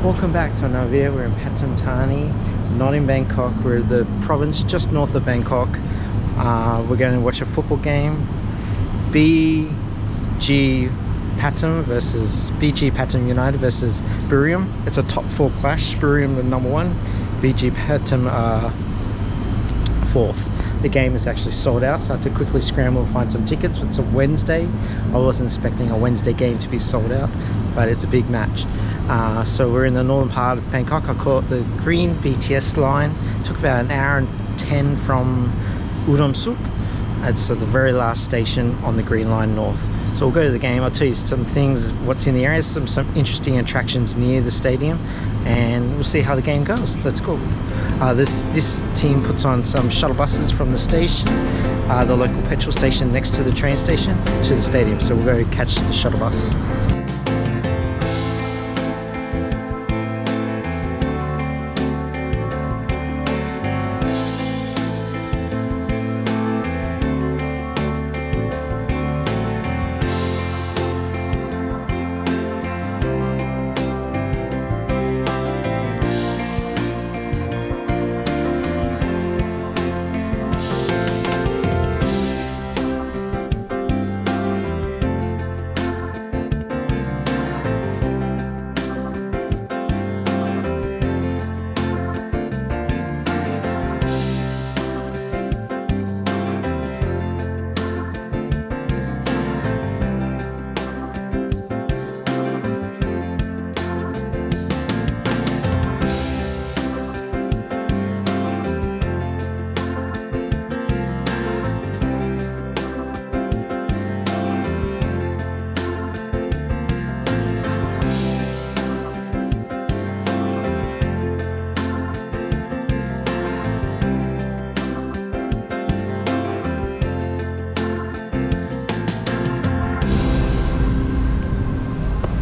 Welcome back to another video. We're in Pathum Thani, not in Bangkok. We're the province just north of Bangkok. We're going to watch a football game. BG Pathum United versus Buriram. It's a top 4 clash. Buriram the number 1, BG Pathum 4th. The game is actually sold out, so I had to quickly scramble and find some tickets. It's a Wednesday. I wasn't expecting a Wednesday game to be sold out, but it's a big match. So we're in the northern part of Bangkok. I call it the green BTS line. It took about an hour and 10 from Udom Suk. It's the very last station on the green line north. So we'll go to the game. I'll tell you some things, what's in the area, some interesting attractions near the stadium, and we'll see how the game goes. Let's go. This team puts on some shuttle buses from the station, the local petrol station next to the train station, to the stadium. So we'll go catch the shuttle bus.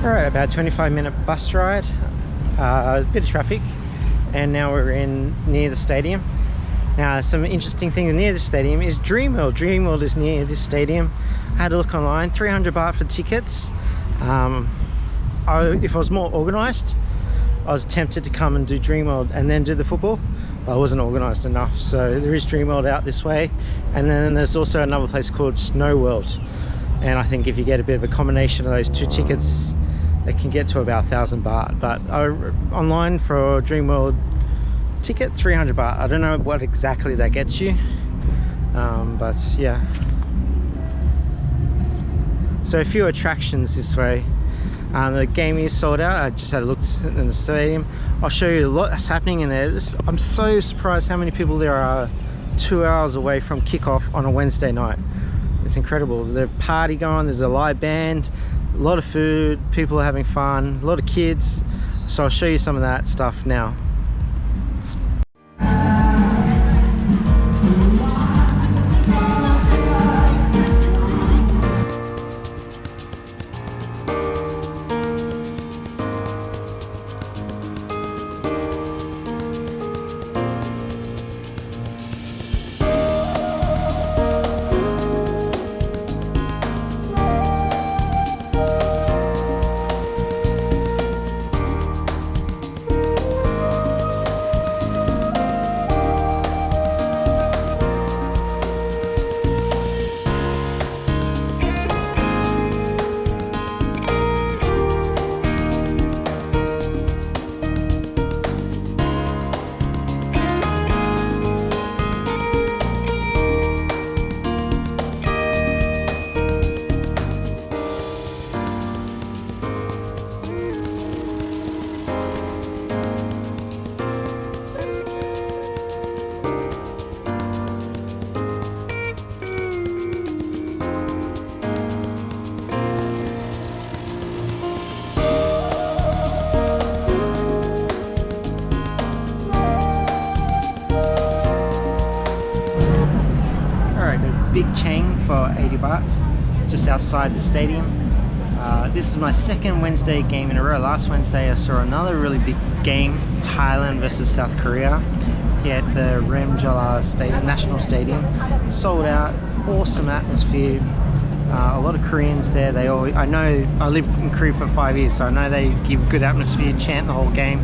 Alright, about a 25-minute bus ride, a bit of traffic, and now we're near the stadium. Now, some interesting things near the stadium is Dreamworld. Dreamworld is near this stadium. I had a look online, 300 baht for tickets. If I was more organised, I was tempted to come and do Dreamworld and then do the football, but I wasn't organised enough. So there is Dreamworld out this way, and then there's also another place called Snow World. And I think if you get a bit of a combination of those two tickets, it can get to about 1,000 baht. But online for Dreamworld ticket, 300 baht. I don't know what exactly that gets you, but yeah. So a few attractions this way. The game is sold out. I just had a look in the stadium. I'll show you a lot that's happening in there. I'm so surprised how many people there are 2 hours away from kickoff on a Wednesday night. It's incredible. There's a party going, there's a live band, a lot of food, people are having fun, a lot of kids. So I'll show you some of that stuff now. Big Chang for 80 baht, just outside the stadium. This is my second Wednesday game in a row. Last Wednesday I saw another really big game, Thailand versus South Korea, here at the Remjala Stadium, National Stadium. Sold out, awesome atmosphere, A lot of Koreans there. They always, I know, I lived in Korea for 5 years, so I know they give good atmosphere, chant the whole game.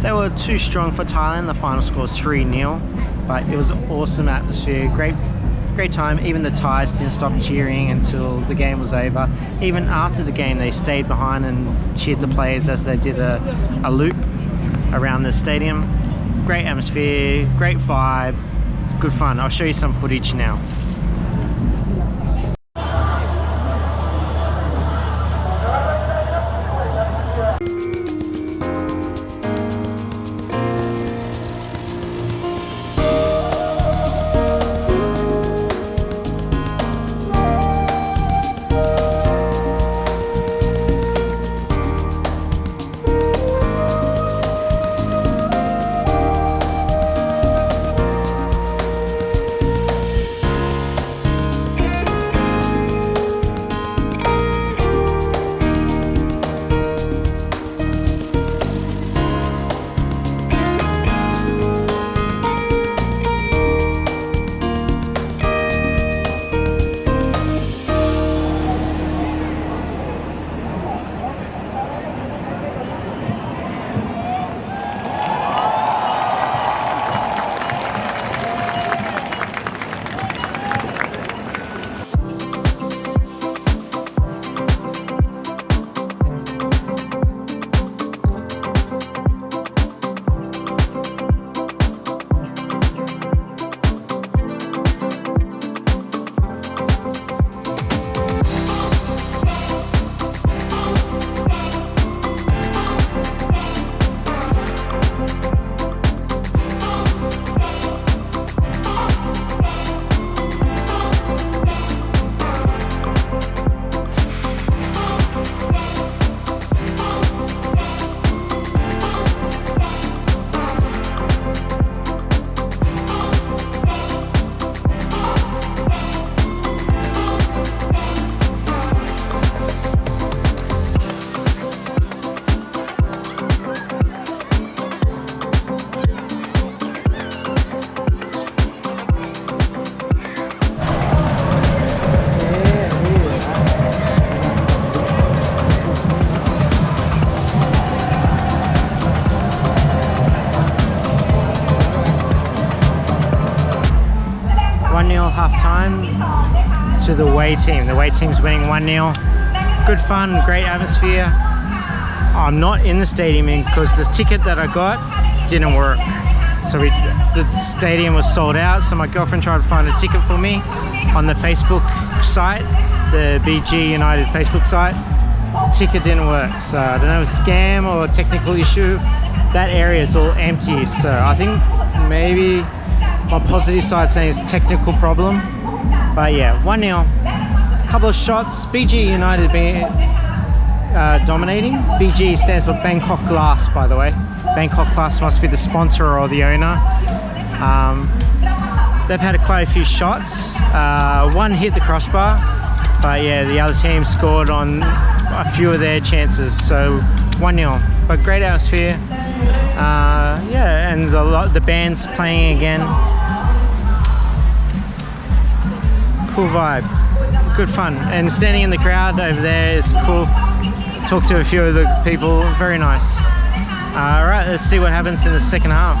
They were too strong for Thailand. The final score was 3-0, but it was an awesome atmosphere. Great time. Even the Thais didn't stop cheering until the game was over. Even after the game, they stayed behind and cheered the players as they did a loop around the stadium. Great atmosphere, great vibe, good fun. I'll show you some footage now. To the away team. The away team's winning 1-0. Good fun, great atmosphere. I'm not in the stadium because the ticket that I got didn't work. So the stadium was sold out, so my girlfriend tried to find a ticket for me on the Facebook site, the BG United Facebook site. Ticket didn't work, so I don't know if it's a scam or a technical issue. That area is all empty, so I think maybe my positive side saying it's a technical problem. But yeah, 1-0. Couple of shots. BG United being dominating. BG stands for Bangkok Glass, by the way. Bangkok Glass must be the sponsor or the owner. They've had quite a few shots. One hit the crossbar, but yeah, the other team scored on a few of their chances. So 1-0. But great atmosphere. Yeah, and the band's playing again. Cool vibe, good fun, and standing in the crowd over there is cool. Talk to a few of the people, very nice. Alright, let's see what happens in the second half.